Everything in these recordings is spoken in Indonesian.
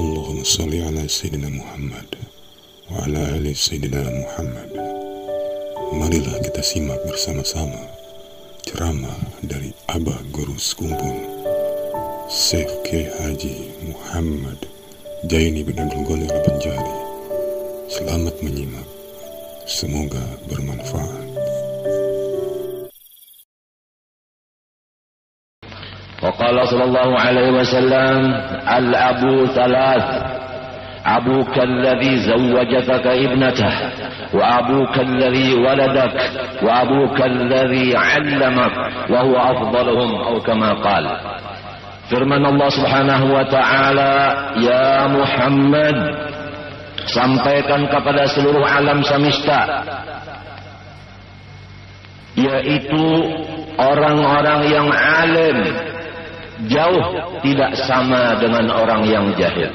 Allahumma salli ala Sayyidina Muhammad wa ala ali Sayyidina Muhammad. Marilah kita simak bersama-sama ceramah dari Abah Guru Sekumpul Syekh Kiai Haji Muhammad Jaini bin Abdul Ghani Al-Banjari. Selamat menyimak, semoga bermanfaat. وقال صلى الله عليه وسلم الأب ثلاث: أبوك الذي زوجتك ابنته، وأبوك الذي ولدك، وأبوك الذي علمك، وهو أفضلهم أو كما قال. Firman Allah Subhanahu wa taala, ya Muhammad, sampaikan kepada seluruh alam semesta, yaitu orang-orang yang alim jauh tidak sama dengan orang yang jahil.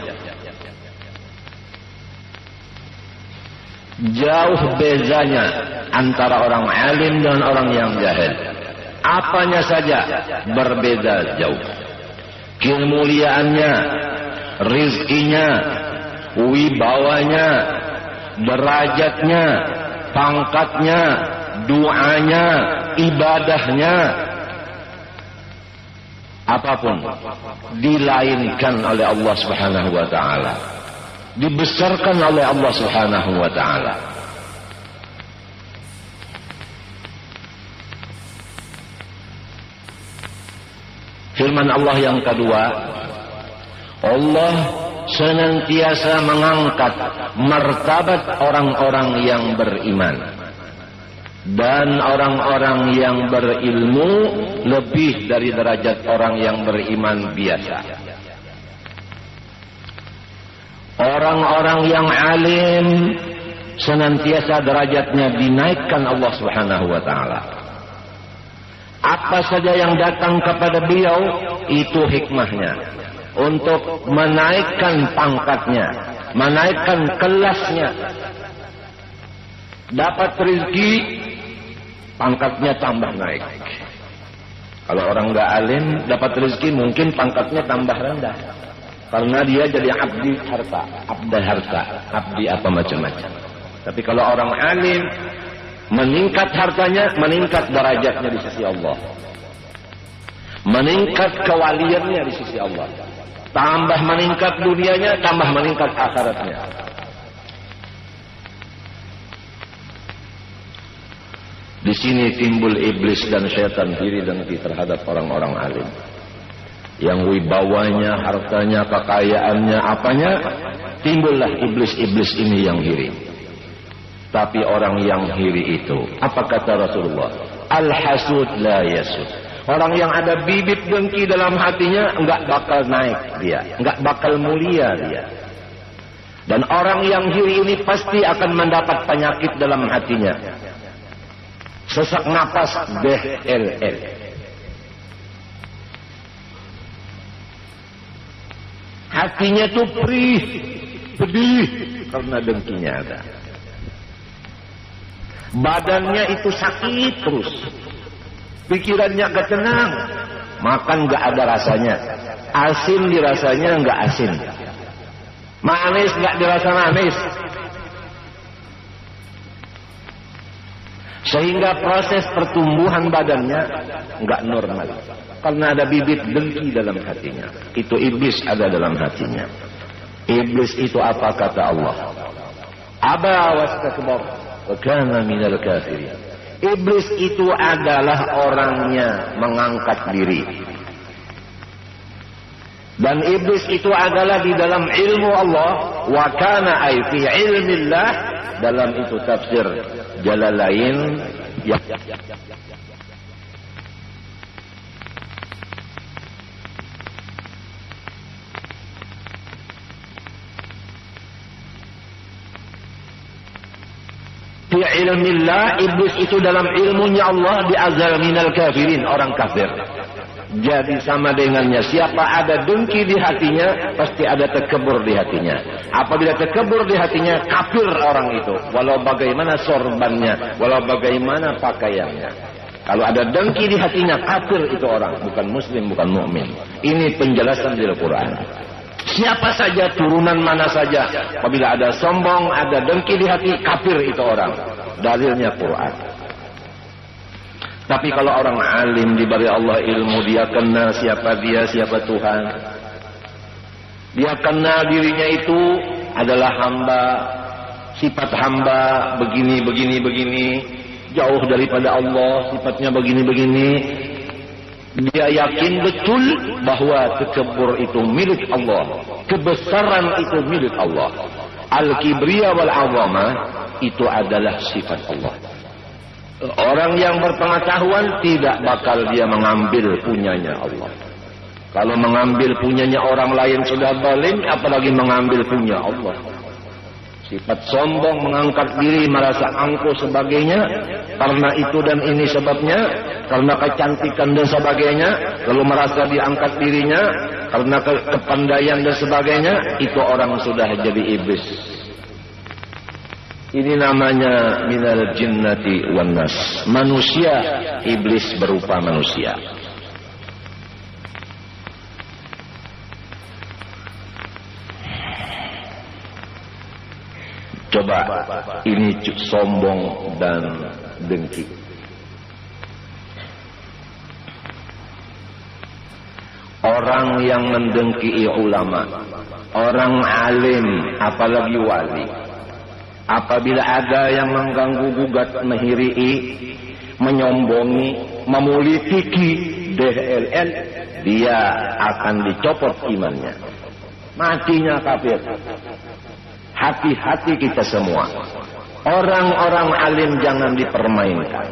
Jauh bezanya antara orang alim dan orang yang jahil. Apanya saja berbeda jauh. Kemuliaannya, rizkinya, wibawanya, derajatnya, pangkatnya, doanya, ibadahnya, apapun dilainkan oleh Allah Subhanahu wa taala, dibesarkan oleh Allah Subhanahu wa taala. Firman Allah yang kedua, Allah senantiasa mengangkat martabat orang-orang yang beriman dan orang-orang yang berilmu lebih dari derajat orang yang beriman biasa. Orang-orang yang alim senantiasa derajatnya dinaikkan Allah Subhanahu wa taala. Apa saja yang datang kepada beliau itu hikmahnya untuk menaikkan pangkatnya, menaikkan kelasnya. Dapat rezeki, pangkatnya tambah naik. Kalau orang nggak alim dapat rezeki, mungkin pangkatnya tambah rendah karena dia jadi abdi harta, abdi apa macam-macam. Tapi kalau orang alim, meningkat hartanya, meningkat derajatnya di sisi Allah, meningkat kewaliannya di sisi Allah, tambah meningkat dunianya, tambah meningkat akhiratnya. Di sini timbul iblis dan syaitan diri dengki terhadap orang-orang alim. Yang wibawanya, hartanya, kekayaannya, apanya, timbullah iblis-iblis ini yang iri. Tapi orang yang iri itu, apa kata Rasulullah? Al-hasud la yasud. Orang yang ada bibit dengki dalam hatinya, enggak bakal naik dia, enggak bakal mulia dia. Dan orang yang iri ini pasti akan mendapat penyakit dalam hatinya. Sesak napas, DLL. Hatinya tuh perih, pedih karena dengkinya ada. Badannya itu sakit terus, pikirannya gak tenang, makan gak ada rasanya, asin dirasanya gak asin, manis gak dirasa manis. Sehingga proses pertumbuhan badannya nggak normal karena ada bibit dengki dalam hatinya. Itu iblis ada dalam hatinya. Iblis itu apa kata Allah? Aba wastakbar wa kana minal kafirin. Iblis itu adalah orangnya mengangkat diri. Dan iblis itu adalah di dalam ilmu Allah, wa kana ay fi ilmillah, dalam itu tafsir Jalalain ya. Fi ilmillah, iblis itu dalam ilmunya Allah, di azal minal kafirin, orang kafir. Jadi sama dengannya, siapa ada dengki di hatinya, pasti ada tekebur di hatinya. Apabila tekebur di hatinya, kafir orang itu, walau bagaimana sorbannya, walau bagaimana pakaiannya. Kalau ada dengki di hatinya, kafir itu orang, bukan muslim, bukan mukmin. Ini penjelasan di Al-Quran. Siapa saja, turunan mana saja, apabila ada sombong, ada dengki di hati, kafir itu orang. Dalilnya Quran. Tapi kalau orang alim diberi Allah ilmu, dia kenal siapa dia, siapa Tuhan. Dia kenal dirinya itu adalah hamba, sifat hamba begini, jauh daripada Allah, sifatnya begini. Dia yakin betul bahwa tekebur itu milik Allah, kebesaran itu milik Allah. Al-kibriya wal azamah itu adalah sifat Allah. Orang yang berpengetahuan tidak bakal dia mengambil punyanya Allah. Kalau mengambil punyanya orang lain sudah zalim, apalagi mengambil punya Allah. Sifat sombong, mengangkat diri, merasa angkuh sebagainya, karena itu dan ini sebabnya, karena kecantikan dan sebagainya, lalu merasa diangkat dirinya, karena kepandaian dan sebagainya, itu orang sudah jadi iblis. Ini namanya minal jinnati wan nas. Manusia, iblis berupa manusia. Coba, ini sombong dan dengki. Orang yang mendengki ulama, orang alim, apalagi wali, apabila ada yang mengganggu gugat, menghiri, menyombongi, memulitiki DLL, dia akan dicopot imannya, matinya kafir. Hati-hati kita semua. Orang-orang alim jangan dipermainkan,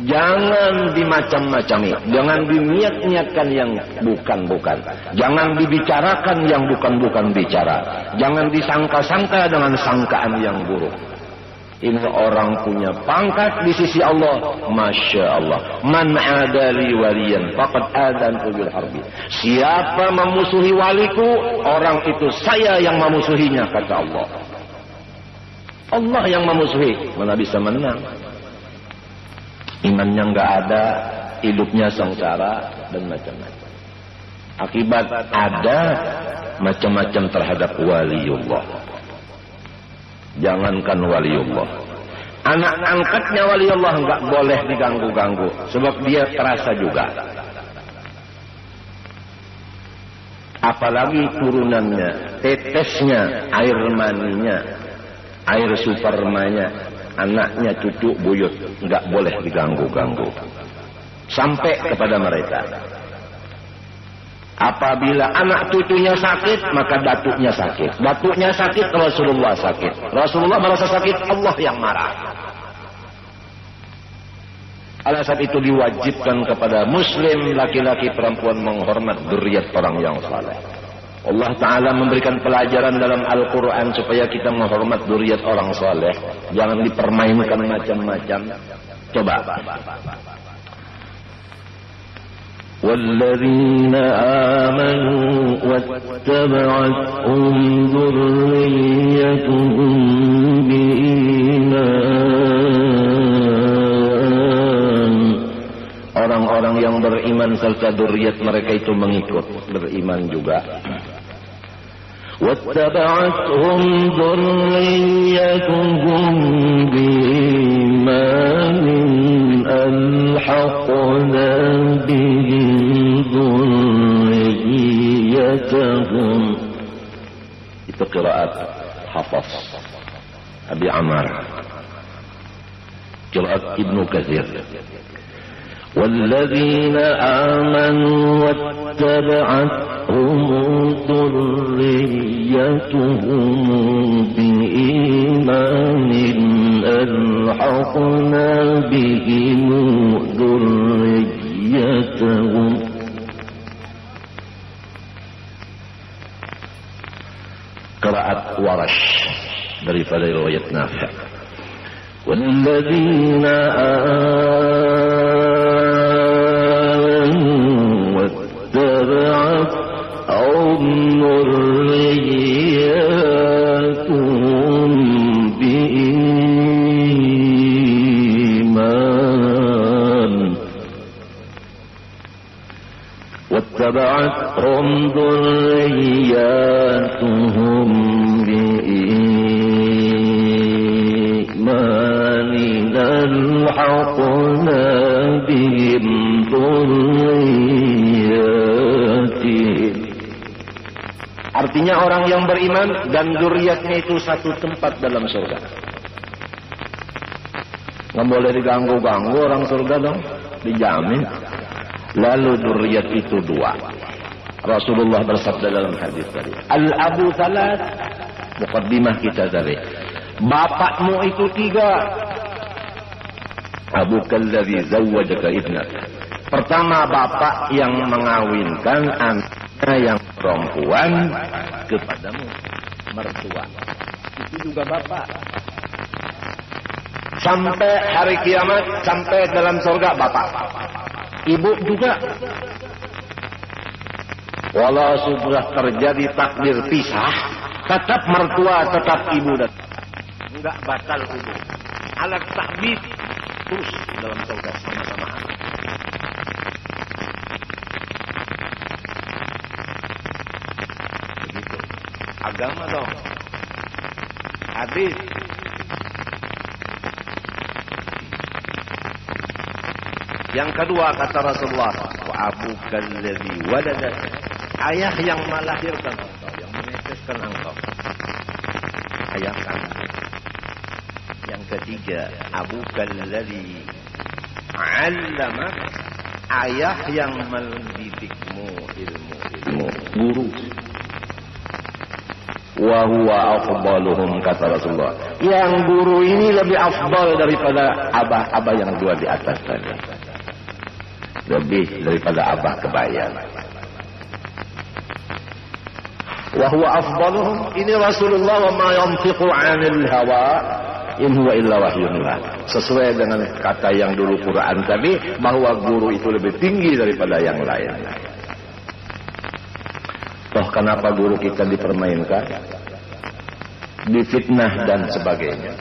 jangan dimacam-macami, jangan diniat-niatkan yang bukan-bukan, jangan dibicarakan yang bukan-bukan bicara, jangan disangka-sangka dengan sangkaan yang buruk. Ini orang punya pangkat di sisi Allah, Masya Allah. Man adali waliyan faqad adantu bil harbi. Siapa memusuhi waliku, orang itu saya yang memusuhinya, kata Allah. Allah yang memusuhi, mana bisa menang? Imannya enggak ada, hidupnya sengsara dan macam-macam. Akibat ada macam-macam terhadap waliullah. Jangankan waliullah, anak angkatnya waliullah enggak boleh diganggu-ganggu, sebab dia terasa juga. Apalagi turunannya, tetesnya, air maninya, air supermanya, anaknya, cucu, buyut, enggak boleh diganggu-ganggu sampai kepada mereka. Apabila anak cucunya sakit, maka datuknya sakit. Datuknya sakit, Rasulullah sakit. Rasulullah merasa sakit, Allah yang marah. Alasan itu diwajibkan kepada muslim, laki-laki, perempuan, menghormat dzurriyyat orang yang saleh. Allah Ta'ala memberikan pelajaran dalam Al-Quran supaya kita menghormat dzurriyyat orang saleh. Jangan dipermainkan macam-macam. Coba. وَالَّذِينَ آمَنُوا وَاتَّبَعَتْهُمْ ذُرِّيَّتُهُم بِإِيمَانٍ. Orang-orang yang beriman serta dzurriyyat mereka itu mengikut, beriman juga. وَاتَّبَعَتْهُمْ ذُرِّيَّتُهُم بِإِيمَانٍ أَلْحَقْنَا بِهِمْ ذُرِّيَّتَهُمْ. Itu qiraat Hafaz Abi Ammar, qiraat Ibnu Katsir. وَالَّذِينَ آمَنُوا وَاتَّبَعَتْهُمْ ذُرِّيَّتُهُم بِإِيمَانٍ أَلْحَقْنَا بِهِمْ ذُرِّيَّتَهُمْ. Qiraat Warash daripada riwayat Nafi'. وَالَّذِينَ واتبعتهم ذرياتهم بإيمان واتبعتهم ذرياتهم بإيمان ألحقنا بهم ذرياتهم. Artinya orang yang beriman dan zuriatnya itu satu tempat dalam surga. Nggak boleh diganggu-ganggu orang surga dong, dijamin. Lalu zuriat itu dua. Rasulullah bersabda dalam hadis tadi, al-abu salat, muqaddimah kita tadi, bapakmu itu tiga. Abuka alladhi zawwajaka ibnaka. Pertama, bapak yang mengawinkan anaknya yang perempuan kepadamu, mertua. Itu juga bapak. Sampai hari kiamat, sampai dalam surga bapak. Ibu juga. Walau sudah terjadi takdir pisah, tetap mertua, tetap ibu dan enggak batal ibu. Alat takbir terus dalam surga sama-sama. Begitu. Agama dong. Hadis. Yang kedua kata Rasulullah, wa abuka alladhi waladak, ayah yang melahirkan engkau, yang meneteskan engkau, ayah kamu. Yang ketiga, abuka alladhi 'allamak, ayah yang mendidikmu ilmu, guru. Wa huwa afdaluhum, kata Rasulullah. Yang guru ini lebih afdal daripada abah-abah yang dua di atas tadi. Lebih daripada abah kebayang. Wa huwa afdaluhum, ini Rasulullah, wa ma yantiqu 'anil hawa in huwa illa wahyun yuha. Sesuai dengan kata yang dulu Quran tadi, bahwa guru itu lebih tinggi daripada yang lain. Toh kenapa guru kita dipermainkan, difitnah dan sebagainya,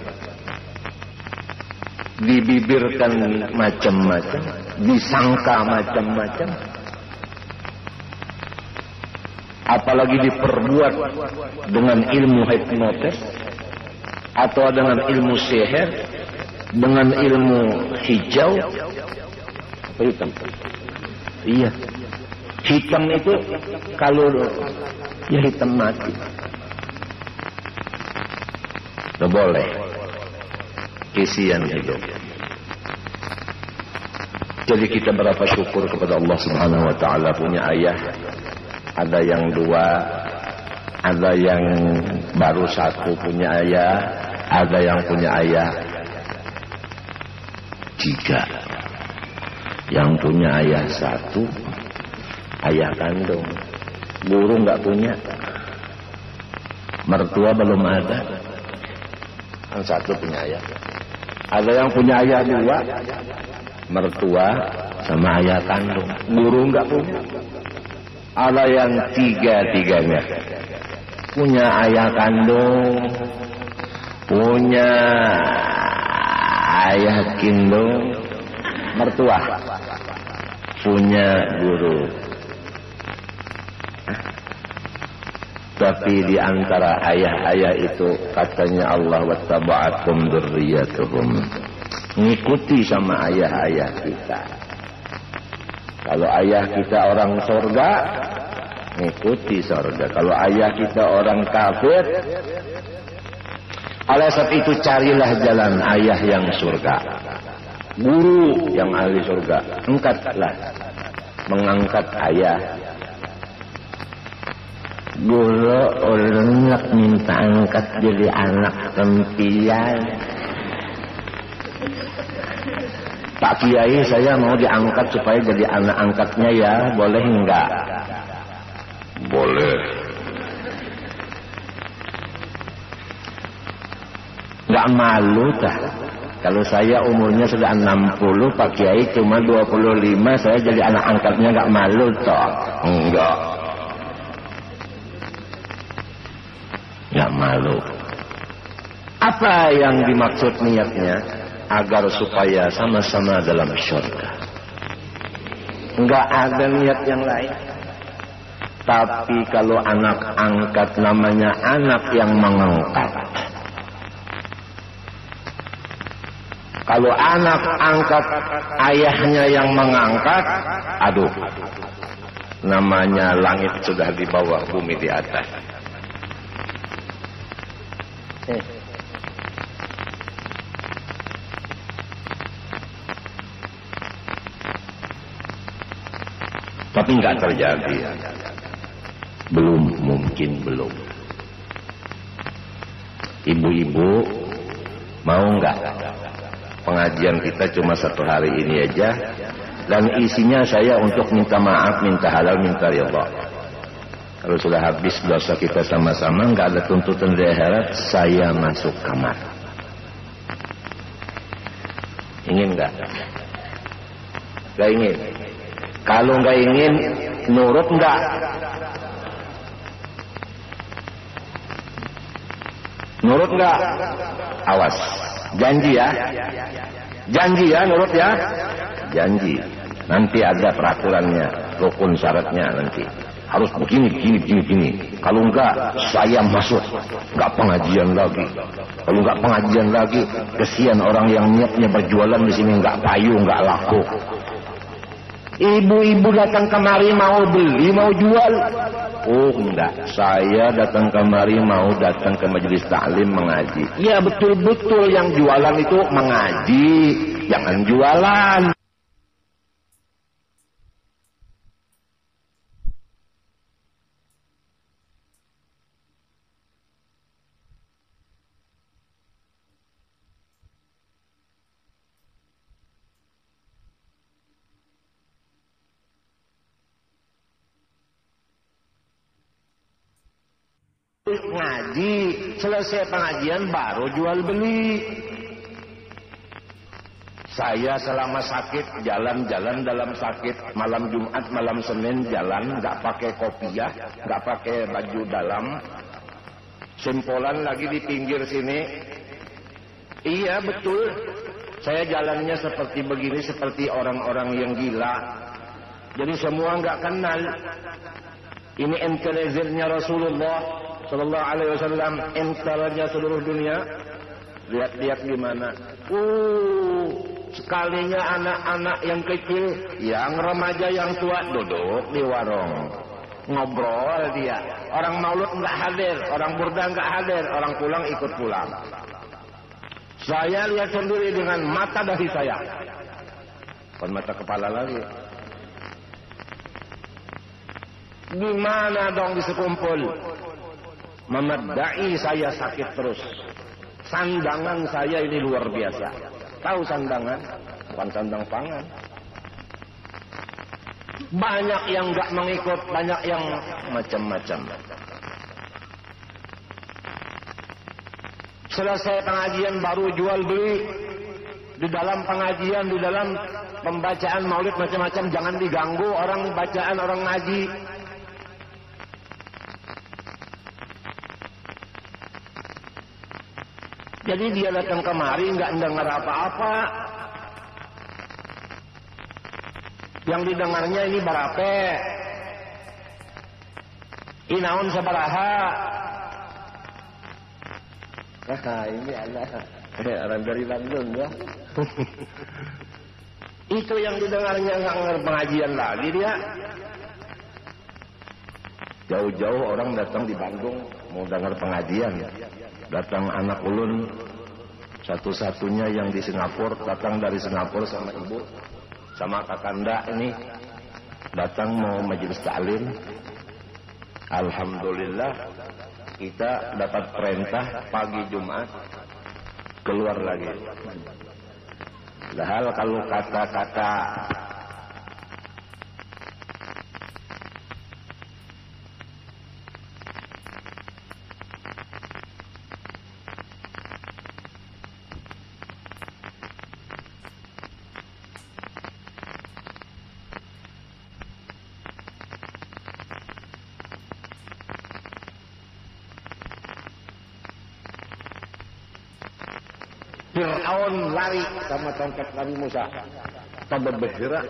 dibibirkan macam-macam, disangka macam-macam, apalagi diperbuat dengan ilmu hipnotis atau dengan ilmu sihir, dengan ilmu hijau, apa hitam? Iya, hitam itu kalau ya hitam mati, tidak boleh. Kesian hidup. Jadi kita berapa syukur kepada Allah Subhanahu wa taala, punya ayah. Ada yang dua, ada yang baru satu punya ayah, ada yang punya ayah tiga. Yang punya ayah satu, ayah kandung. Guru nggak punya, mertua belum ada, yang satu punya ayah. Ada yang punya ayah dua, mertua sama ayah kandung. Guru enggak punya. Ada yang tiga-tiganya punya ayah kandung, punya ayah kandung, mertua, punya guru. Tapi di antara ayah-ayah itu katanya Allah, wattaba'athum dzurriyyatuhum, ngikuti sama ayah-ayah kita. Kalau ayah kita orang surga, ngikuti surga. Kalau ayah kita orang kafir, oleh sebab itu carilah jalan ayah yang surga, guru yang ahli surga. Angkatlah, mengangkat ayah. Guru ulunyak minta angkat jadi anak tempian. Pak Kiai, saya mau diangkat supaya jadi anak angkatnya ya, boleh enggak? Boleh. Enggak malu dah? Kalau saya umurnya sudah 60, Pak Kiai cuma 25, saya jadi anak angkatnya enggak malu toh? Enggak. Enggak malu. Apa yang dimaksud niatnya? Agar supaya sama-sama dalam syurga. Enggak ada niat yang lain. Tapi kalau anak angkat namanya anak yang mengangkat. Kalau anak angkat ayahnya yang mengangkat, aduh, namanya langit sudah di bawah, bumi di atas. Tapi nggak terjadi. Belum, mungkin belum. Ibu-ibu mau nggak pengajian kita cuma 1 hari ini aja, dan isinya saya untuk minta maaf, minta halal, minta ridha. Kalau sudah habis dosa kita sama-sama, nggak ada tuntutan dari akhirat, saya masuk kamar. Ingin nggak? Nggak ingin. Kalau nggak ingin, nurut nggak? Nurut nggak? Awas, janji ya. Janji ya, nurut ya. Janji. Nanti ada peraturannya, rukun syaratnya nanti. Harus begini. Kalau enggak, saya masuk. Enggak pengajian lagi. Kalau enggak pengajian lagi, kesian orang yang niatnya berjualan di sini enggak payu, enggak laku. Ibu-ibu datang kemari mau beli, mau jual. Oh enggak, saya datang kemari mau datang ke majelis taklim mengaji. Ya betul-betul yang jualan itu mengaji, jangan jualan. Ngaji, selesai pengajian baru jual beli. Saya selama sakit jalan-jalan dalam sakit, malam Jumat, malam Senin jalan, nggak pakai kopiah, nggak pakai baju dalam, simpolan lagi di pinggir sini. Iya betul, saya jalannya seperti begini, seperti orang-orang yang gila. Jadi semua nggak kenal. Ini entelezirnya Rasulullah Sallallahu Alaihi Wasallam, entelnya seluruh dunia. Lihat-lihat gimana. Sekalinya anak-anak yang kecil, yang remaja, yang tua duduk di warung, ngobrol dia. Orang maulud nggak hadir, orang burda nggak hadir, orang pulang ikut pulang. Saya lihat sendiri dengan mata dahi saya, bukan mata kepala lagi. Gimana dong bisa kumpul? Memadai saya sakit terus. Sandangan saya ini luar biasa. Tahu sandangan? Bukan sandang pangan. Banyak yang nggak mengikut, banyak yang macam-macam. Selesai pengajian baru jual beli. Di dalam pengajian, di dalam pembacaan maulid macam-macam, jangan diganggu orang bacaan, orang ngaji. Jadi dia datang kemari nggak dengar apa-apa. Yang didengarnya ini barape, inaun sabaraha. Ini orang dari Bandung ya. Itu yang didengarnya, nggak ngerti pengajian lagi dia. Jauh-jauh orang datang di Bandung mau dengar pengajian. Datang anak ulun satu-satunya yang di Singapura, datang dari Singapura sama ibu, sama kakanda ini, datang mau majelis taklim. Alhamdulillah kita dapat perintah pagi Jumat keluar lagi. Padahal kalau kata-kata Fir'aun lari sama tongkat Nabi Musa. Tambah bergerak.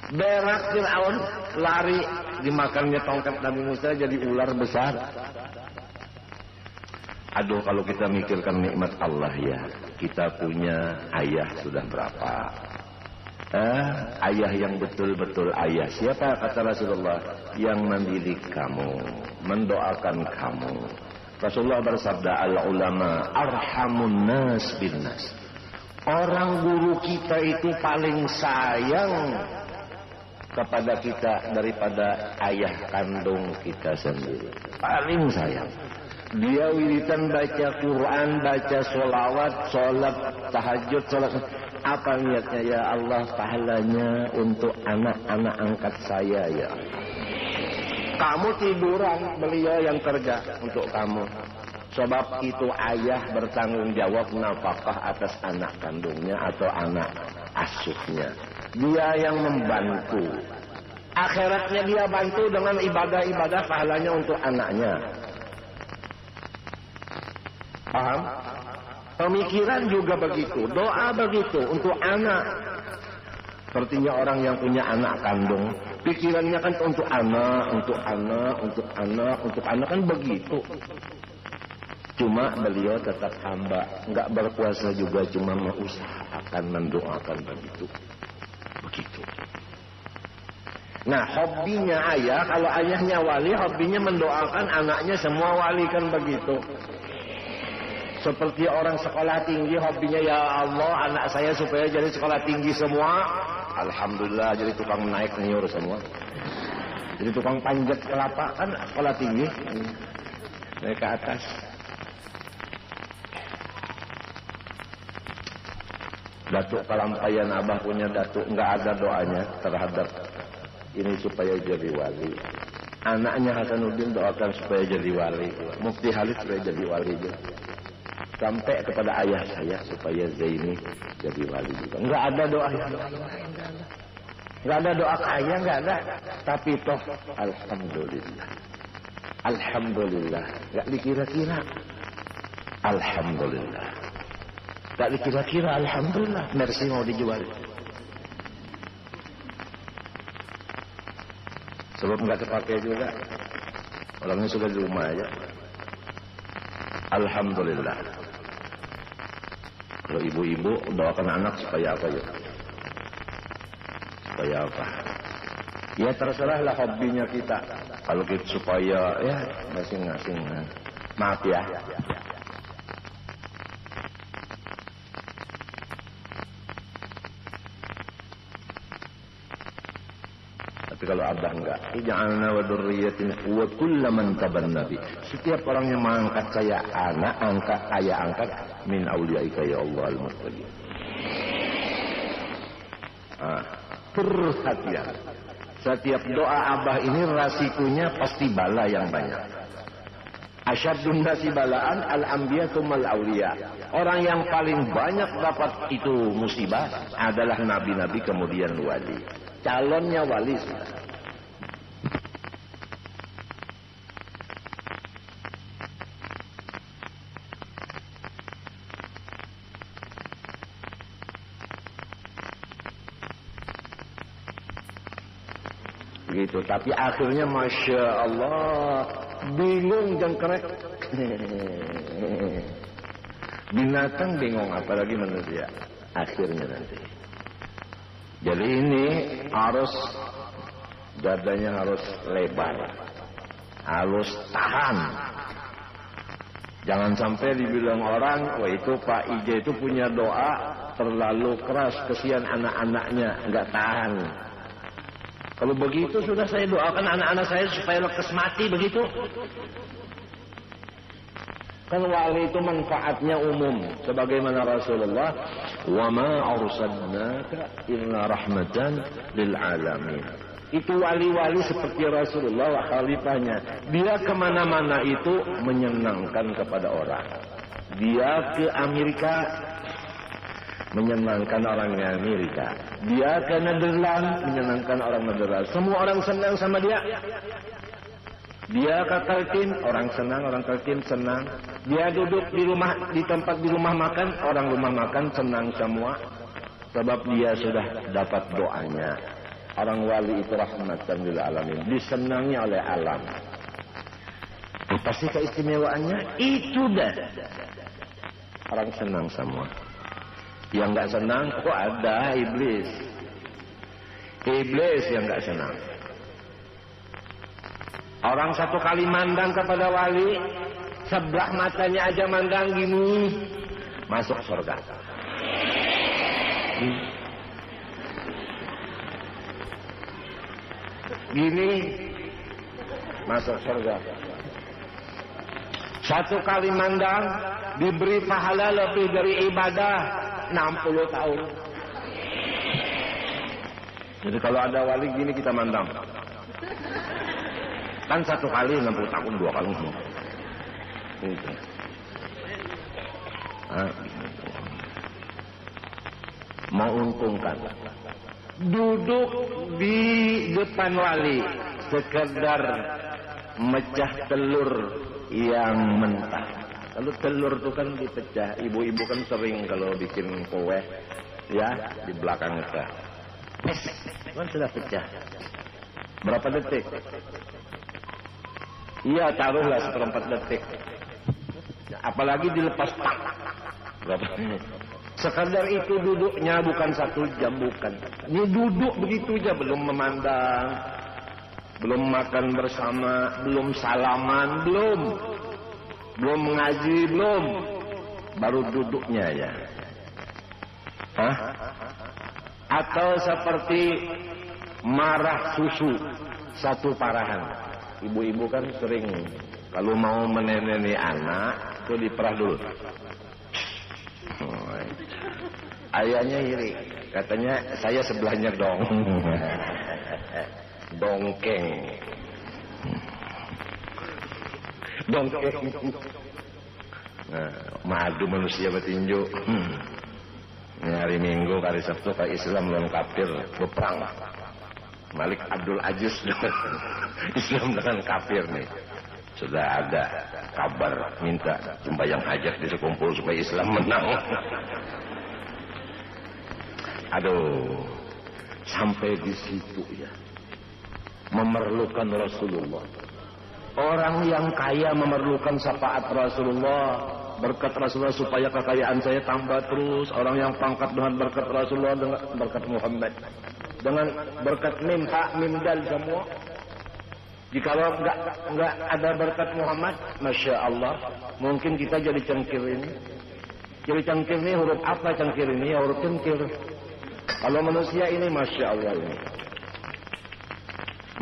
Berak Fir'aun lari, dimakannya tongkat Nabi Musa jadi ular besar. Aduh, kalau kita mikirkan nikmat Allah ya, kita punya ayah sudah berapa? Ayah yang betul-betul ayah. Siapa kata Rasulullah? Yang mendidik kamu, mendoakan kamu. Rasulullah bersabda, al-ulama arhamun nas bin nas. Orang guru kita itu paling sayang kepada kita daripada ayah kandung kita sendiri. Paling sayang. Dia wiridan baca Quran, baca sholawat, sholat tahajud, sholat. Apa niatnya? Ya Allah, pahalanya untuk anak-anak angkat saya ya. Kamu tiduran, beliau yang kerja untuk kamu. Sebab itu ayah bertanggung jawab nafkah atas anak kandungnya atau anak asuhnya. Dia yang membantu. Akhiratnya dia bantu dengan ibadah-ibadah, pahalanya untuk anaknya. Paham? Pemikiran juga begitu, doa begitu untuk anak. Sepertinya orang yang punya anak kandung, pikirannya kan untuk anak, untuk anak, untuk anak, untuk anak, kan begitu. Cuma beliau tetap hamba, nggak berkuasa juga, cuma mengusahakan mendoakan begitu. Begitu. Nah, hobinya ayah, kalau ayahnya wali, hobinya mendoakan anaknya semua wali, kan begitu. Seperti orang sekolah tinggi, hobinya ya Allah anak saya supaya jadi sekolah tinggi semua. Alhamdulillah jadi tukang naik nyur semua. Jadi tukang panjat kelapa, kan sekolah tinggi, naik ke atas. Datuk Kalampayan Abah punya datuk, nggak ada doanya terhadap ini supaya jadi wali. Anaknya Hasanuddin doakan supaya jadi wali. Mufti Halid supaya jadi wali juga. Sampai kepada ayah saya supaya Zaini jadi wali juga. Enggak ada doa yang lain, enggak ada doa kaya, enggak ada. Tapi toh alhamdulillah. Alhamdulillah. Enggak dikira-kira. Alhamdulillah. Enggak dikira-kira, alhamdulillah. Mercy mau dijual. Sebab enggak terpakai juga. Orangnya sudah di rumah aja. Alhamdulillah. Kalau ibu-ibu doakan anak supaya apa ya? Supaya apa? Ya terserahlah hobinya kita. Kalau kita supaya ya masing-masing. Maaf ya. Tapi kalau abah enggak, ij'alna wa dzurriyyatin wa kullaman tabannabi. Setiap orang yang mengangkat saya anak, angkat ayah angkat min auliyaika ya Allah al-mustaqim. Perhatian. Setiap doa abah ini rasikunya pasti bala yang banyak. Asyadun nasi balaan al-anbiya tsummal auliya. Orang yang paling banyak dapat itu musibah adalah nabi-nabi kemudian wali. Calonnya wali sudah. Begitu, tapi akhirnya Masya Allah bingung jengkrek. Binatang bingung, apalagi manusia. Akhirnya nanti. Jadi ini harus dadanya harus lebar, harus tahan. Jangan sampai dibilang orang, wah itu Pak Ije itu punya doa terlalu keras, kesian anak-anaknya nggak tahan. Kalau begitu sudah saya doakan anak-anak saya supaya lekas mati begitu. Kan wali itu manfaatnya umum, sebagaimana Rasulullah, wa ma arsalnaka illa rahmatan lil alamin. Itu wali-wali seperti Rasulullah wa khalifahnya. Dia kemana-mana itu menyenangkan kepada orang. Dia ke Amerika menyenangkan orang Amerika. Dia ke Nederland menyenangkan orang Nederland. Semua orang senang sama dia. Dia ke Kaltim, orang senang, orang Kaltim senang. Dia duduk di rumah, di tempat di rumah makan, orang rumah makan senang semua. Sebab dia sudah dapat doanya. Orang wali itu rahmatan lil alamin, disenangi oleh alam. Apa sih keistimewaannya? Itu dah. Orang senang semua. Yang nggak senang kok ada iblis. Iblis yang nggak senang. Orang satu kali mandang kepada wali, sebelah matanya aja mandang gini, masuk surga. Gini, masuk surga. Satu kali mandang, diberi pahala lebih dari ibadah 60 tahun. Jadi kalau ada wali gini kita mandang. Kan satu kali 60 tahun, 2 kali. Gitu. Menguntungkan. Duduk di depan wali sekedar mecah telur yang mentah. Kalau telur itu kan dipecah, ibu-ibu kan sering kalau bikin kue ya di belakang itu. Kan sudah pecah. Berapa detik? Iya, taruhlah 1/4 detik. Apalagi dilepas tak. Berapa menit? Sekadar itu duduknya bukan 1 jam, bukan. Ini duduk begitu aja, belum memandang, belum makan bersama, belum salaman, belum mengaji, belum. Baru duduknya ya. Hah? Atau seperti marah susu, 1 parahan. Ibu-ibu kan sering kalau mau meneneni anak itu diperah dulu. Ayahnya iri, katanya saya sebelahnya dong. Dongkeng. Nah, madu manusia betinju. Hari Minggu, hari Sabtu ke Islam lawan kafir berperang. Malik Abdul Aziz Islam dengan kafir nih. Sudah ada kabar minta sembahyang hajat dikumpul supaya Islam menang. Aduh, sampai di situ ya. Memerlukan Rasulullah. Orang yang kaya memerlukan syafaat Rasulullah, berkat Rasulullah supaya kekayaan saya tambah terus. Orang yang pangkat dengan berkat Rasulullah, dengan berkat Muhammad, dengan berkat mim, hak, mim, dal semua. Jikalau enggak ada berkat Muhammad, Masya Allah, mungkin kita jadi cengkir ini. Jadi cengkir ini huruf apa cengkir ini? Ya huruf cengkir. Kalau manusia ini Masya Allah ini.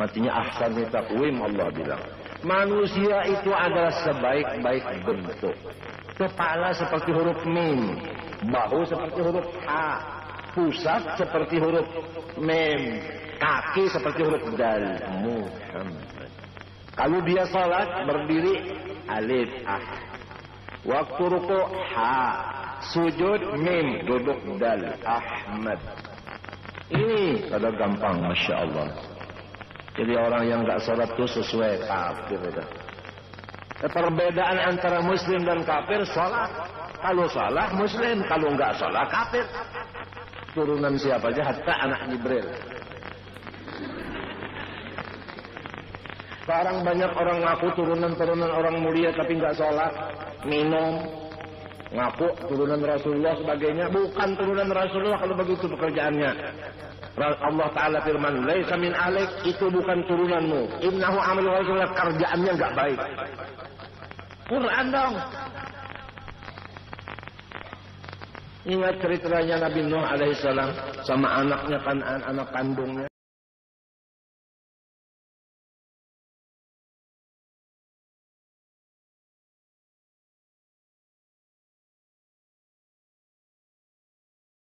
Matinya ahsan taqwim, Allah bilang. Manusia itu adalah sebaik-baik bentuk. Kepala seperti huruf mim, bahu seperti huruf a, pusat seperti huruf mim, kaki seperti huruf dal. Muhammad. Kalau dia salat berdiri alif ah, waktu ruku ha, sujud mim, duduk dal. Ahmad. Ini pada gampang, Masya Allah. Jadi orang yang nggak sholat itu sesuai kafir. Perbedaan antara muslim dan kafir sholat. Kalau salah muslim, kalau nggak sholat kafir. Turunan siapa aja? Hatta anak Jibril. Sekarang banyak orang ngaku turunan orang mulia tapi nggak sholat, minum, ngaku turunan Rasulullah sebagainya. Bukan turunan Rasulullah kalau begitu pekerjaannya. Allah Ta'ala firman, laisa min alik, itu bukan turunanmu. Innahu amalu Rasulullah, kerjaannya nggak baik. Quran dong. Ingat ceritanya Nabi Nuh alaihissalam sama anaknya, anak kandungnya.